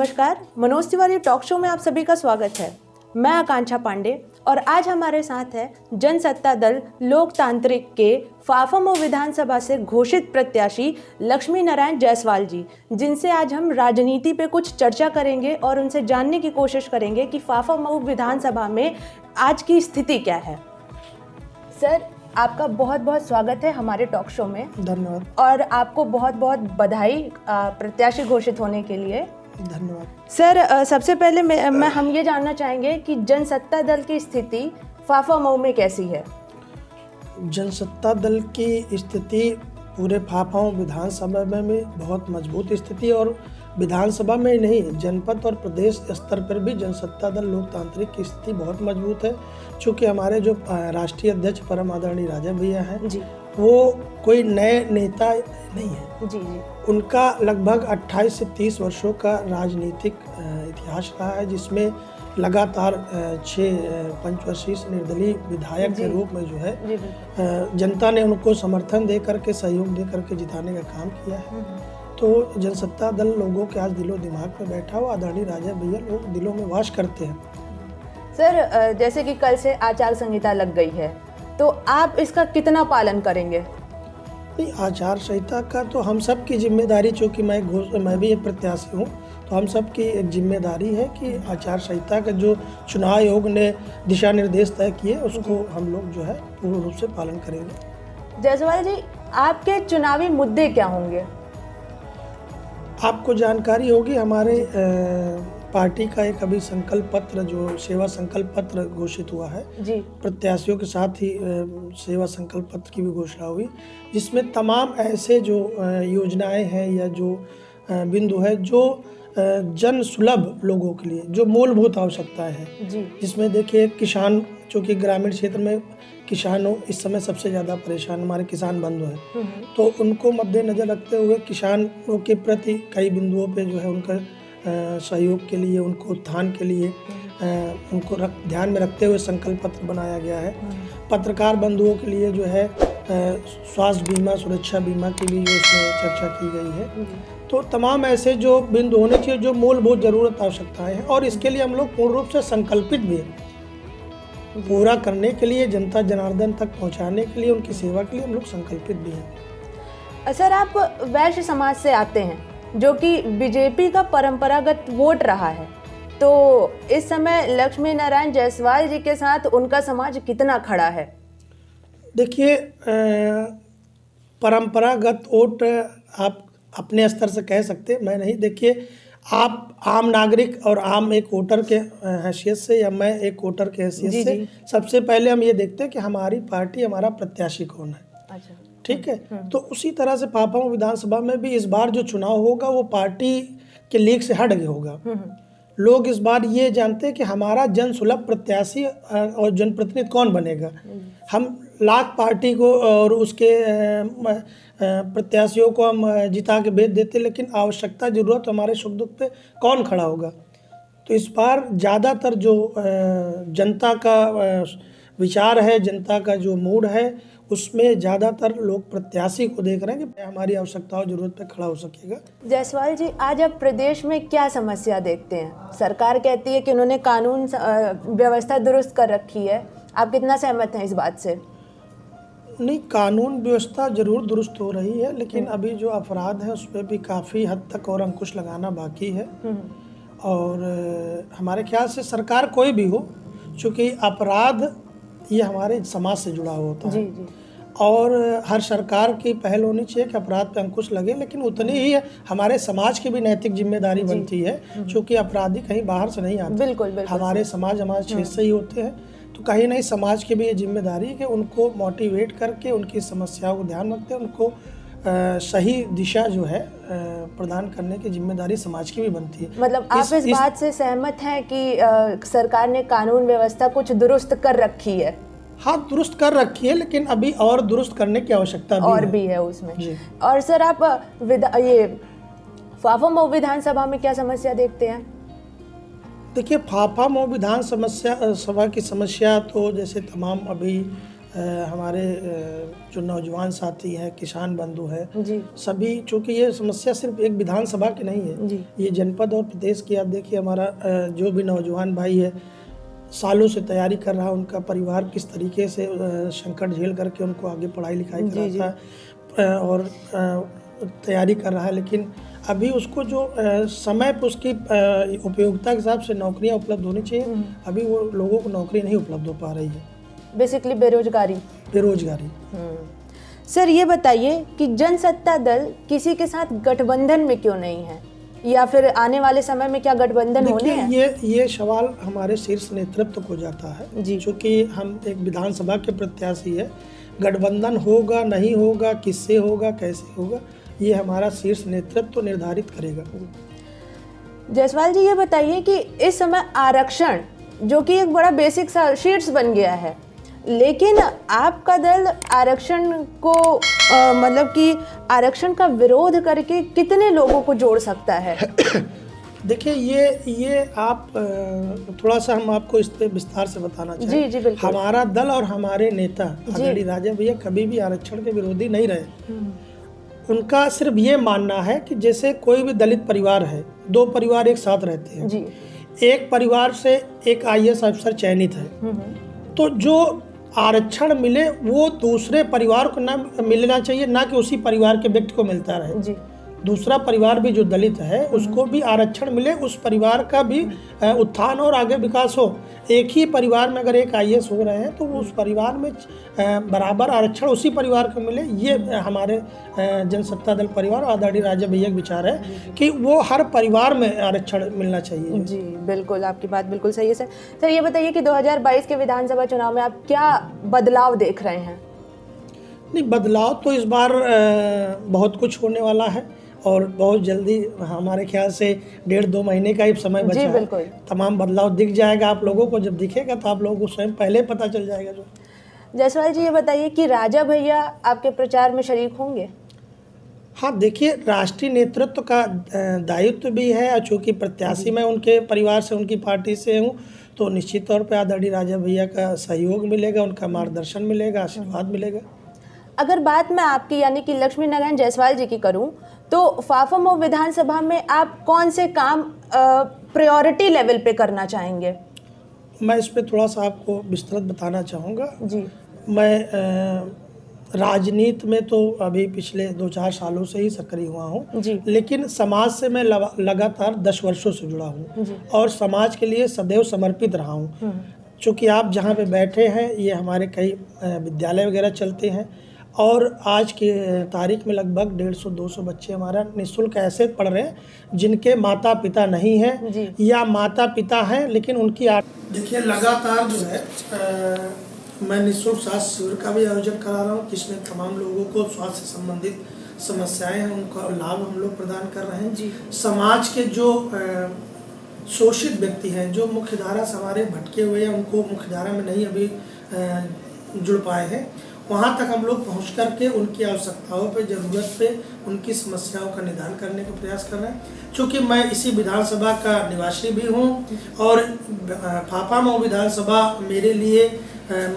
नमस्कार, Manoj Tiwari talk show में आप सभी का स्वागत है। मैं आकांक्षा पांडे और आज हमारे साथ है जनसत्ता दल लोकतांत्रिक के फाफा विधानसभा से घोषित प्रत्याशी लक्ष्मी नारायण जायसवाल जी, जिनसे आज हम राजनीति पे कुछ चर्चा करेंगे और उनसे जानने की कोशिश करेंगे कि फाफा विधानसभा में आज की स्थिति क्या है। सर, आपका बहुत बहुत स्वागत है हमारे टॉक शो में। धन्यवाद। और आपको बहुत बहुत बधाई प्रत्याशी घोषित होने के लिए। धन्यवाद। सर, सबसे पहले हम ये जानना चाहेंगे कि जनसत्ता दल की स्थिति फाफा मऊ में कैसी है। जनसत्ता दल की स्थिति पूरे फाफा विधानसभा में बहुत मजबूत स्थिति, और विधानसभा में नहीं, जनपद और प्रदेश स्तर पर भी जनसत्ता दल लोकतांत्रिक की स्थिति बहुत मजबूत है। चूँकि हमारे जो राष्ट्रीय अध्यक्ष परम आदरणीय राजा भैया हैं जी, वो कोई नए नेता नहीं है जी। उनका लगभग 28 से 30 वर्षों का राजनीतिक इतिहास रहा है, जिसमें लगातार 6 पंचवर्षीय निर्दलीय विधायक के रूप में जो है जनता ने उनको समर्थन दे करके, सहयोग दे करके जिताने का काम किया है। तो जनसत्ता दल लोगों के आज दिलो दिमाग में बैठा हुआ, आदरणीय राजा भैया लोग दिलों में वास करते हैं। सर, जैसे कि कल से आचार संहिता लग गई है, तो आप इसका कितना पालन करेंगे? नहीं, आचार संहिता का तो हम सब की जिम्मेदारी, चूँकि मैं भी एक प्रत्याशी हूँ, तो हम सब की एक जिम्मेदारी है कि आचार संहिता का जो चुनाव आयोग ने दिशा निर्देश तय किए उसको हम लोग जो है पूर्ण रूप से पालन करेंगे। जायसवाल जी, आपके चुनावी मुद्दे क्या होंगे? आपको जानकारी होगी, हमारे पार्टी का एक अभी संकल्प पत्र, जो सेवा संकल्प पत्र घोषित हुआ है जी, प्रत्याशियों के साथ ही सेवा संकल्प पत्र की भी घोषणा हुई, जिसमें तमाम ऐसे जो योजनाएं हैं या जो बिंदु है जो जन सुलभ लोगों के लिए जो मूलभूत आवश्यकताएं हैं जी, जिसमें देखिए किसान, चूँकि ग्रामीण क्षेत्र में किसानों इस समय सबसे ज़्यादा परेशान, हमारे किसान बंधु हैं, तो उनको मद्देनज़र रखते हुए किसानों के प्रति कई बिंदुओं पे जो है उनका सहयोग के लिए, उनको उत्थान के लिए उनको ध्यान में रखते हुए संकल्प पत्र बनाया गया है। पत्रकार बंधुओं के लिए जो है स्वास्थ्य बीमा, सुरक्षा बीमा की भी जो इसमें चर्चा की गई है। तो तमाम ऐसे जो बिंदु होने चाहिए जो मूलभूत ज़रूरत आवश्यकताएं हैं, और इसके लिए हम लोग पूर्ण रूप से संकल्पित भी हैं, पूरा करने के लिए, जनता जनार्दन तक पहुंचाने के लिए, उनकी सेवा के लिए हम लोग संकल्पित भी हैं। सर, आप वैश्य समाज से आते हैं जो कि बीजेपी का परंपरागत वोट रहा है, तो इस समय लक्ष्मी नारायण जायसवाल जी के साथ उनका समाज कितना खड़ा है? देखिए, परंपरागत वोट आप अपने स्तर से कह सकते, मैं नहीं। देखिए, आप आम नागरिक और आम एक वोटर के हैसियत से, या मैं एक वोटर के हैसियत से, सबसे पहले हम ये देखते हैं कि हमारी पार्टी, हमारा प्रत्याशी कौन है। अच्छा, ठीक है। तो उसी तरह से फाफा विधानसभा में भी इस बार जो चुनाव होगा वो पार्टी के लीग से हट के होगा। लोग इस बार ये जानते हैं कि हमारा जन सुलभ प्रत्याशी और जनप्रतिनिधि कौन बनेगा। हम लाख पार्टी को और उसके प्रत्याशियों को हम जिता के भेज देते, लेकिन आवश्यकता ज़रूरत हमारे सुख दुख पे कौन खड़ा होगा। तो इस बार ज़्यादातर जो जनता का विचार है, जनता का जो मूड है, उसमें ज़्यादातर लोग प्रत्याशी को देख रहे हैं कि हमारी आवश्यकताओं जरूरत पे खड़ा हो सकेगा। जायसवाल जी, आज आप प्रदेश में क्या समस्या देखते हैं? सरकार कहती है कि उन्होंने कानून व्यवस्था दुरुस्त कर रखी है, आप कितना सहमत हैं इस बात से? नहीं, कानून व्यवस्था जरूर दुरुस्त हो रही है, लेकिन अभी जो अपराध है उस पर भी काफ़ी हद तक और अंकुश लगाना बाकी है। और हमारे ख्याल से सरकार कोई भी हो, चूँकि अपराध ये हमारे समाज से जुड़ा हुआ होता है जी। और हर सरकार की पहल होनी चाहिए कि अपराध पे अंकुश लगे, लेकिन उतनी ही हमारे समाज की भी नैतिक जिम्मेदारी बनती है, क्योंकि अपराधी कहीं बाहर से नहीं आते। बिल्कुल, हमारे समाज, हमारे क्षेत्र से ही होते हैं। तो कहीं नहीं समाज की भी ये जिम्मेदारी है कि उनको मोटिवेट करके, उनकी समस्याओं को ध्यान रखते, उनको सही दिशा जो है प्रदान करने की जिम्मेदारी समाज की भी बनती है। मतलब आप इस बात से सहमत हैं कि सरकार ने कानून व्यवस्था कुछ दुरुस्त कर रखी है? हाँ, दुरुस्त कर रखी है, लेकिन अभी और दुरुस्त करने की आवश्यकता भी है उसमें। और सर, आप ये फाफा विधानसभा में क्या समस्या देखते हैं? देखिए, फाफा विधान सभा की समस्या तो जैसे तमाम अभी हमारे जो नौजवान साथी हैं, किसान बंधु हैं जी सभी, चूँकि ये समस्या सिर्फ एक विधानसभा की नहीं है, जी ये जनपद और प्रदेश की। आप देखिए हमारा जो भी नौजवान भाई है सालों से तैयारी कर रहा है, उनका परिवार किस तरीके से संकट झेल करके उनको आगे पढ़ाई लिखाई कराता है और तैयारी कर रहा है, लेकिन अभी उसको जो समय पर उसकी उपयोगिता के हिसाब से नौकरियां उपलब्ध होनी चाहिए, अभी वो लोगों को नौकरी नहीं उपलब्ध हो पा रही है। बेसिकली बेरोजगारी। सर ये बताइए कि जनसत्ता दल किसी के साथ गठबंधन में क्यों नहीं है, या फिर आने वाले समय में क्या गठबंधन होने हैं? ये सवाल हमारे शीर्ष नेतृत्व को जाता है जी, क्योंकि हम एक विधानसभा के प्रत्याशी है। गठबंधन होगा नहीं होगा, किससे होगा, कैसे होगा, ये हमारा शीर्ष नेतृत्व निर्धारित करेगा। जायसवाल जी ये बताइए कि इस समय आरक्षण जो कि एक बड़ा बेसिक सा शीर्ष बन गया है, लेकिन आपका दल आरक्षण को मतलब कि आरक्षण का विरोध करके कितने लोगों को जोड़ सकता है? देखिए ये आप थोड़ा सा हम आपको इस पे विस्तार से बताना चाहें। जी जी बिल्कुल। हमारा दल और हमारे नेता आदरणीय राजा भैया कभी भी आरक्षण के विरोधी नहीं रहे। उनका सिर्फ ये मानना है कि जैसे कोई भी दलित परिवार है, दो परिवार एक साथ रहते हैं जी, एक परिवार से एक IAS अफसर चयनित है, तो जो आरक्षण मिले वो दूसरे परिवार को ना मिलना चाहिए, ना कि उसी परिवार के व्यक्ति को मिलता रहे जी। दूसरा परिवार भी जो दलित है उसको भी आरक्षण मिले, उस परिवार का भी उत्थान और आगे विकास हो। एक ही परिवार में अगर एक IAS हो रहे हैं तो उस परिवार में बराबर आरक्षण उसी परिवार को मिले। ये हमारे जनसत्ता दल परिवार आदरणीय राजा भैया का विचार है कि वो हर परिवार में आरक्षण मिलना चाहिए। जी बिल्कुल, आपकी बात बिल्कुल सही है सर। सर ये बताइए कि 2022 के विधानसभा चुनाव में आप क्या बदलाव देख रहे हैं? नहीं, बदलाव तो इस बार बहुत कुछ होने वाला है और बहुत जल्दी, हमारे ख्याल से 1.5-2 महीने का ही समय बचा है। तमाम बदलाव दिख जाएगा आप लोगों को, जब दिखेगा तो आप लोगों को स्वयं पहले पता चल जाएगा। जो जायसवाल जी ये बताइए कि राजा भैया आपके प्रचार में शरीक होंगे? हाँ देखिए, राष्ट्रीय नेतृत्व का दायित्व भी है और चूँकि प्रत्याशी मैं उनके परिवार से, उनकी पार्टी से हूँ, तो निश्चित तौर पर आदरणीय राजा भैया का सहयोग मिलेगा, उनका मार्गदर्शन मिलेगा, आशीर्वाद मिलेगा। अगर बात मैं आपकी यानी कि लक्ष्मी नारायण जायसवाल जी की करूं तो फाफा विधानसभा में आप कौन से काम प्रायोरिटी लेवल पे करना चाहेंगे? मैं इस पे थोड़ा सा आपको विस्तृत बताना चाहूँगा जी। मैं राजनीति में तो अभी पिछले 2-4 सालों से ही सक्रिय हुआ हूँ, लेकिन समाज से मैं लगातार 10 वर्षों से जुड़ा हूँ और समाज के लिए सदैव समर्पित रहा हूँ। चूँकि आप जहाँ पे बैठे हैं ये हमारे कई विद्यालय वगैरह चलते हैं और आज की तारीख में लगभग 150-200 बच्चे हमारा निःशुल्क ऐसे पढ़ रहे हैं जिनके माता पिता नहीं हैं या माता पिता हैं लेकिन उनकी देखिए लगातार जो है मैं निःशुल्क स्वास्थ्य शिविर का भी आयोजन करा रहा हूँ, जिसमें तमाम लोगों को स्वास्थ्य से संबंधित समस्याएं हैं उनका लाभ हम लोग प्रदान कर रहे हैं। समाज के जो शोषित व्यक्ति हैं, जो मुख्यधारा से हमारे भटके हुए हैं, उनको मुख्यधारा में नहीं अभी जुड़ पाए हैं, वहाँ तक हम लोग पहुँच करके उनकी आवश्यकताओं पे, ज़रूरत पे उनकी समस्याओं का निदान करने का प्रयास कर रहे हैं। चूँकि मैं इसी विधानसभा का निवासी भी हूँ और फाफा विधानसभा मेरे लिए,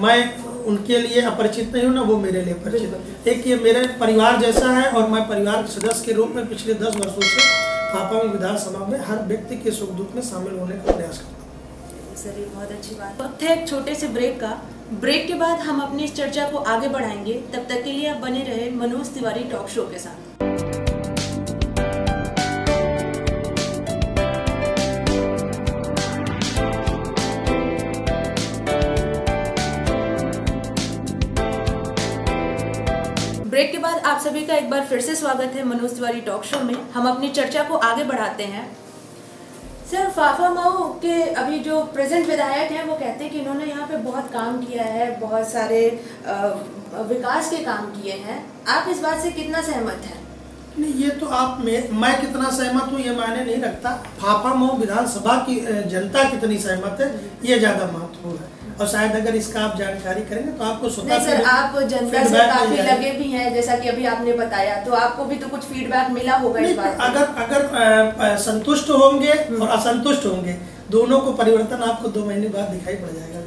मैं उनके लिए अपरिचित नहीं हूँ ना वो मेरे लिए परिचित। एक ये मेरे परिवार जैसा है और मैं परिवार के सदस्य के रूप में पिछले 10 वर्षों से फाफा विधानसभा में हर व्यक्ति के सुख दुख में शामिल होने का प्रयास करता हूँ। सर ये बहुत अच्छी बात। वक्त है एक छोटे से ब्रेक का। ब्रेक के बाद हम अपनी इस चर्चा को आगे बढ़ाएंगे। तब तक के लिए आप बने रहे मनोज तिवारी टॉक शो के साथ। ब्रेक के बाद आप सभी का एक बार फिर से स्वागत है मनोज तिवारी टॉक शो में। हम अपनी चर्चा को आगे बढ़ाते हैं। सर फाफा मऊ के अभी जो प्रेजेंट विधायक हैं वो कहते हैं कि इन्होंने यहाँ पे बहुत काम किया है, बहुत सारे विकास के काम किए हैं। आप इस बात से कितना सहमत हैं? नहीं, ये तो आप मैं कितना सहमत हूँ ये मायने नहीं रखता। फाफा मऊ विधानसभा की जनता कितनी सहमत है ये ज़्यादा महत्वपूर्ण है और शायद अगर इसका आप जानकारी करेंगे तो आपको नहीं सर, आप जनता से काफी लगे भी हैं जैसा कि अभी आपने बताया, तो आपको भी तो कुछ फीडबैक मिला होगा इस बात में। अगर संतुष्ट होंगे और असंतुष्ट होंगे दोनों को परिवर्तन आपको 2 महीने बाद दिखाई पड़ जाएगा।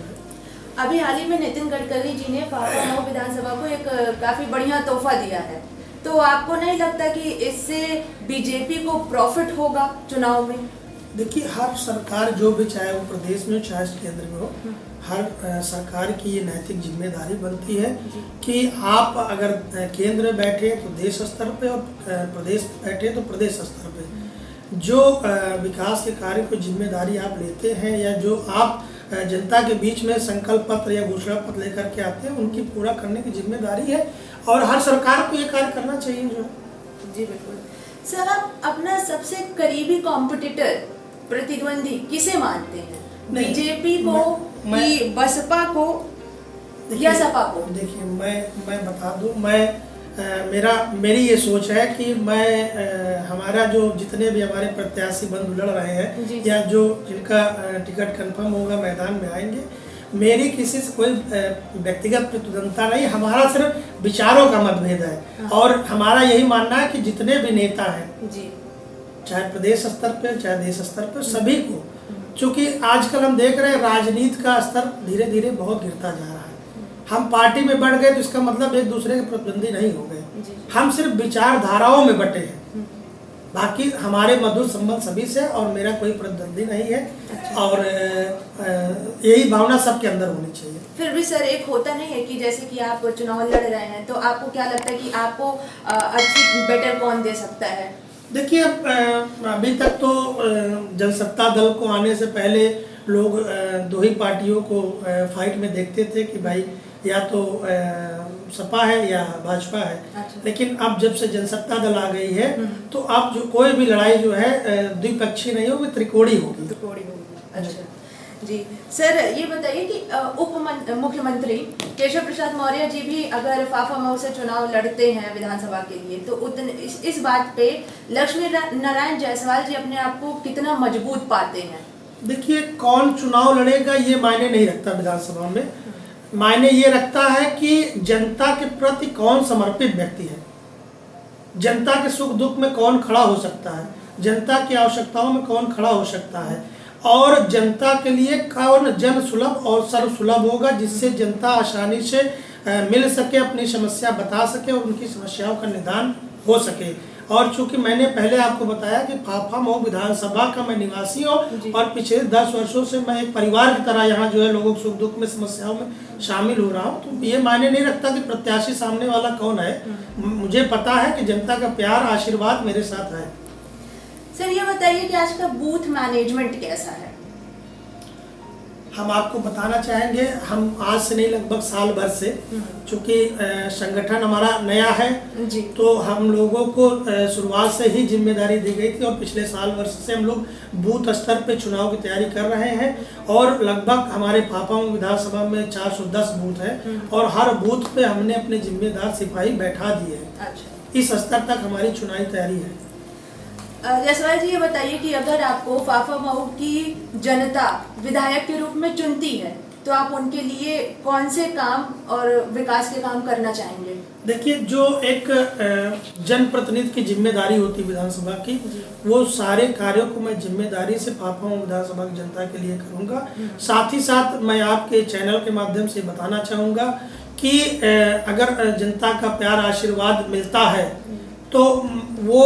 अभी हाल ही में नितिन गडकरी जी ने फाफा मऊ विधानसभा को एक काफी बढ़िया तोहफा दिया है, तो आपको नहीं लगता कि इससे बीजेपी को प्रॉफिट होगा चुनाव में? देखिए, हर सरकार जो भी, चाहे वो प्रदेश में चाहे केंद्र में हो, हर सरकार की ये नैतिक जिम्मेदारी बनती है कि आप अगर केंद्र में बैठे तो देश स्तर पे और प्रदेश में बैठे तो प्रदेश स्तर पे जो विकास के कार्य को जिम्मेदारी आप लेते हैं या जो आप जनता के बीच में संकल्प पत्र या घोषणा पत्र लेकर के आते हैं, उनकी पूरा करने की जिम्मेदारी है और हर सरकार को ये कार्य करना चाहिए। जो जी बिल्कुल। सर, आप अपना सबसे करीबी कॉम्पिटिटर, प्रतिद्वंदी किसे मानते हैं? बीजेपी को कि बसपा को या सपा को? देखिए, मैं बता दूं, मेरी ये सोच है कि हमारा जो जितने भी हमारे प्रत्याशी बंधु लड़ रहे हैं या जो जिनका टिकट कंफर्म होगा मैदान में आएंगे, मेरी किसी से कोई व्यक्तिगत प्रतिद्वंदता नहीं, हमारा सिर्फ विचारों का मतभेद है। और हमारा यही मानना है कि जितने भी नेता हैं, चाहे प्रदेश स्तर पे चाहे देश स्तर पे, सभी को, चूँकि आजकल हम देख रहे हैं राजनीति का स्तर धीरे धीरे बहुत गिरता जा रहा है। हम पार्टी में बढ़ गए तो इसका मतलब एक दूसरे के प्रतिद्वंदी नहीं हो गए, हम सिर्फ विचारधाराओं में बटे हैं। बाकी हमारे मधुर संबंध सभी से और मेरा कोई प्रतिद्वंदी नहीं है। अच्छा। और यही भावना सबके अंदर होनी चाहिए। फिर भी सर, एक होता नहीं है कि जैसे कि आप चुनाव लड़ रहे हैं, तो आपको क्या लगता है कि आपको अच्छी बेटर कौन दे सकता है? देखिए, अभी तक तो जनसत्ता दल को आने से पहले लोग दो ही पार्टियों को फाइट में देखते थे कि भाई या तो सपा है या भाजपा है। अच्छा। लेकिन अब जब से जनसत्ता दल आ गई है तो अब जो कोई भी लड़ाई जो है द्विपक्षीय नहीं होगी, त्रिकोणीय होगी। अच्छा जी। सर, ये बताइए कि मुख्यमंत्री केशव प्रसाद मौर्य जी भी अगर फाफा मऊ से चुनाव लड़ते हैं विधानसभा के लिए, तो इस बात पे लक्ष्मी नारायण जायसवाल जी अपने आप को कितना मजबूत पाते हैं? देखिए, कौन चुनाव लड़ेगा ये मायने नहीं रखता विधानसभा में। मायने ये रखता है कि जनता के प्रति कौन समर्पित व्यक्ति है, जनता के सुख दुख में कौन खड़ा हो सकता है, जनता की आवश्यकताओं में कौन खड़ा हो सकता है और जनता के लिए कौन जन सुलभ और सर्व सुलभ होगा, जिससे जनता आसानी से मिल सके, अपनी समस्या बता सके और उनकी समस्याओं का निदान हो सके। और चूंकि मैंने पहले आपको बताया कि फाफा मऊ विधानसभा का मैं निवासी हूँ और पिछले 10 वर्षों से मैं एक परिवार की तरह यहाँ जो है लोगों के सुख दुख में समस्याओं में शामिल हो रहा हूँ, तो ये मायने नहीं रखता कि प्रत्याशी सामने वाला कौन है। मुझे पता है कि जनता का प्यार आशीर्वाद मेरे साथ है। सर, ये बताइए कि आज का बूथ मैनेजमेंट कैसा है? हम आपको बताना चाहेंगे, हम आज से नहीं लगभग साल भर से, चूँकि संगठन हमारा नया है जी, तो हम लोगों को शुरुआत से ही जिम्मेदारी दी गई थी और पिछले साल वर्ष से हम लोग बूथ स्तर पे चुनाव की तैयारी कर रहे हैं और लगभग हमारे फाफा मऊ विधानसभा में 410 बूथ है और हर बूथ पे हमने अपने जिम्मेदार सिपाही बैठा दिए हैं। अच्छा। इस स्तर तक हमारी चुनावी तैयारी है। जायसवाल जी, ये बताइए कि अगर आपको फाफा मऊ की जनता विधायक के रूप में चुनती है तो आप उनके लिए कौन से काम और विकास के काम करना चाहेंगे? देखिए, जो एक जनप्रतिनिधि की जिम्मेदारी होती है विधानसभा की, वो सारे कार्यों को मैं जिम्मेदारी से फाफा मऊ विधानसभा की जनता के लिए करूँगा। साथ ही साथ मैं आपके चैनल के माध्यम से बताना चाहूँगा कि अगर जनता का प्यार आशीर्वाद मिलता है तो वो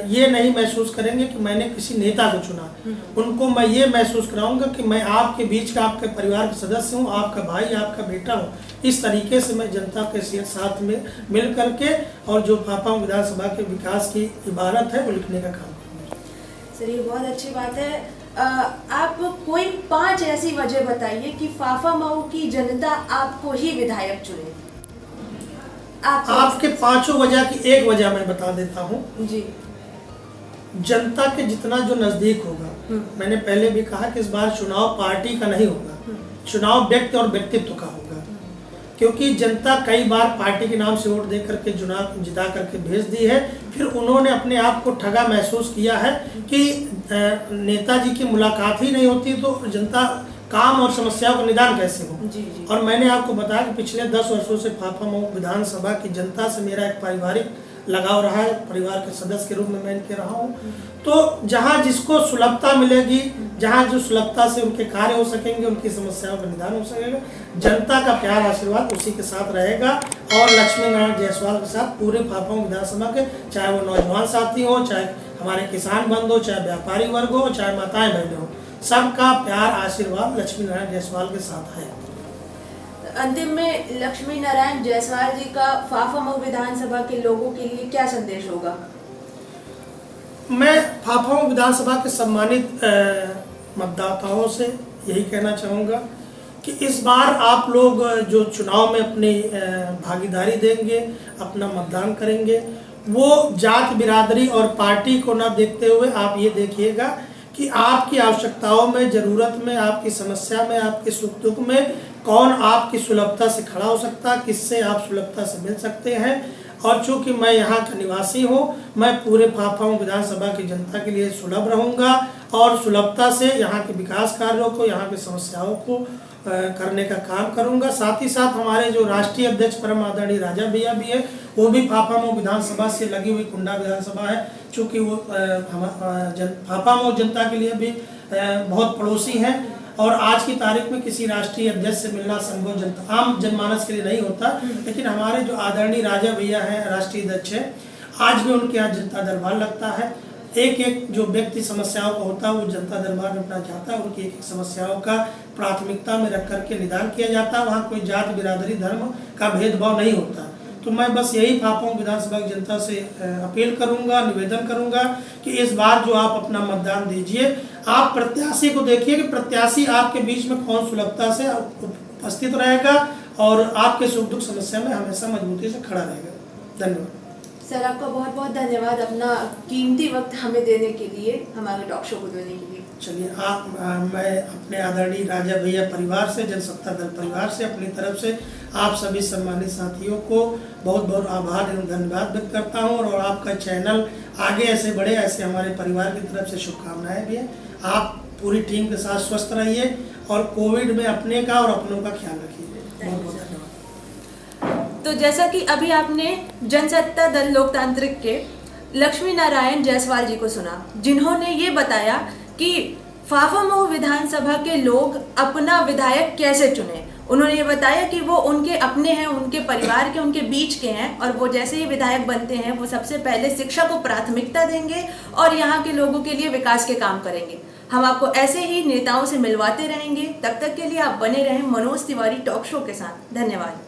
ये नहीं महसूस करेंगे कि मैंने किसी नेता को चुना, उनको मैं ये महसूस कराऊंगा कि मैं आपके बीच का, आपके परिवार का सदस्य हूँ, आपका भाई, आपका बेटा हूँ। इस तरीके से मैं जनता के साथ में मिल करके और जो फाफा मऊ विधानसभा के विकास की इबारत है वो लिखने का काम करूँगा। सर, ये बहुत अच्छी बात है। आप कोई 5 ऐसी वजह बताइए कि फाफा मऊ की जनता आपको ही विधायक चुने। आपके 5 वजह की एक वजह मैं बता देता हूँ जी। जनता के जितना जो नजदीक होगा, मैंने पहले भी कहा कि इस बार चुनाव पार्टी का नहीं होगा, चुनाव व्यक्ति और व्यक्तित्व का होगा, क्योंकि जनता कई बार पार्टी के नाम से वोट दे करके चुनाव जिता करके भेज दी है, फिर उन्होंने अपने आप को ठगा महसूस किया है कि नेताजी की मुलाकात ही नहीं होती तो जनता काम और समस्याओं का निदान कैसे हो। जी। और मैंने आपको बताया कि पिछले 10 वर्षों से फाफा मऊ विधानसभा की जनता से मेरा एक पारिवारिक लगाव रहा है, परिवार के सदस्य के रूप में मैं इनके रहा हूँ। तो जहाँ जिसको सुलभता मिलेगी, जहाँ जो सुलभता से उनके कार्य हो सकेंगे, उनकी समस्याओं का निदान हो सकेगा, जनता का प्यार आशीर्वाद उसी के साथ रहेगा। और लक्ष्मी नारायण जायसवाल के साथ पूरे फाफांग विधानसभा के, चाहे वो नौजवान साथी हो, चाहे हमारे किसान बंधु हो, चाहे व्यापारी वर्ग हो, चाहे माताएं बहनें हो, सबका प्यार आशीर्वाद लक्ष्मी नारायण जायसवाल के साथ है। अंतिम में लक्ष्मी नारायण जायसवाल जी का फाफांग विधानसभा के लोगों के लिए क्या संदेश होगा? मैं फाफांग विधानसभा के सम्मानित मतदाताओं से यही कहना चाहूँगा कि इस बार आप लोग जो चुनाव में अपनी भागीदारी देंगे, अपना मतदान करेंगे, वो जात बिरादरी और पार्टी को ना देखते हुए आप ये देखिएगा कि आपकी आवश्यकताओं में, ज़रूरत में, आपकी समस्या में, आपके सुख दुख में कौन आपकी सुलभता से खड़ा हो सकता है, किससे आप सुलभता से मिल सकते हैं। और चूँकि मैं यहाँ का निवासी हूँ, मैं पूरे फाफांग विधानसभा की जनता के लिए सुलभ रहूँगा और सुलभता से यहाँ के विकास कार्यों को, यहाँ की समस्याओं को करने का काम करूँगा। साथ ही साथ हमारे जो राष्ट्रीय अध्यक्ष परम आदरणीय राजा भैया भी है, वो भी फाफांग विधानसभा से लगी हुई कुंडा विधानसभा है, चूँकि वो फाफांग जनता के लिए भी बहुत पड़ोसी हैं। और आज की तारीख में किसी राष्ट्रीय अध्यक्ष से मिलना संभव जनता आम जनमानस के लिए नहीं होता, लेकिन हमारे जो आदरणीय राजा भैया हैं, राष्ट्रीय अध्यक्ष हैं, आज भी उनके यहाँ जनता दरबार लगता है। एक एक जो व्यक्ति समस्याओं का होता है वो जनता दरबार में अपना जाता है, उनकी एक एक समस्याओं का प्राथमिकता में रख करके निदान किया जाता है। वहाँ कोई जात बिरादरी धर्म का भेदभाव नहीं होता। तो मैं बस यही फाफांग विधानसभा की जनता से अपील करूंगा, निवेदन करूंगा कि इस बार जो आप अपना मतदान दीजिए, आप प्रत्याशी को देखिए कि प्रत्याशी आपके बीच में कौन सुलभता से उपस्थित रहेगा और आपके सुख दुख समस्या में हमेशा मजबूती से खड़ा रहेगा। धन्यवाद सर, आपका बहुत बहुत धन्यवाद अपना कीमती वक्त हमें देने के लिए, हमारे टॉक शो को देने के लिए। चलिए, मैं अपने आदरणीय राजा भैया परिवार से, जनसत्ता दल परिवार से, अपनी तरफ से आप सभी सम्मानित साथियों को बहुत बहुत आभार एवं धन्यवाद व्यक्त करता हूं। और आपका चैनल आगे ऐसे बढ़े, ऐसे हमारे परिवार की तरफ से शुभकामनाएं भी हैं। आप पूरी टीम के साथ स्वस्थ रहिए और कोविड में अपने का और अपनों का ख्याल रखिए। बहुत बहुत धन्यवाद। तो जैसा कि अभी आपने जनसत्ता दल लोकतांत्रिक के लक्ष्मी नारायण जायसवाल जी को सुना, जिन्होंने ये बताया कि फाफांग विधानसभा के लोग अपना विधायक कैसे चुने। उन्होंने ये बताया कि वो उनके अपने हैं, उनके परिवार के, उनके बीच के हैं, और वो जैसे ही विधायक बनते हैं वो सबसे पहले शिक्षा को प्राथमिकता देंगे और यहाँ के लोगों के लिए विकास के काम करेंगे। हम आपको ऐसे ही नेताओं से मिलवाते रहेंगे। तब तक के लिए आप बने रहें मनोज तिवारी टॉक शो के साथ। धन्यवाद।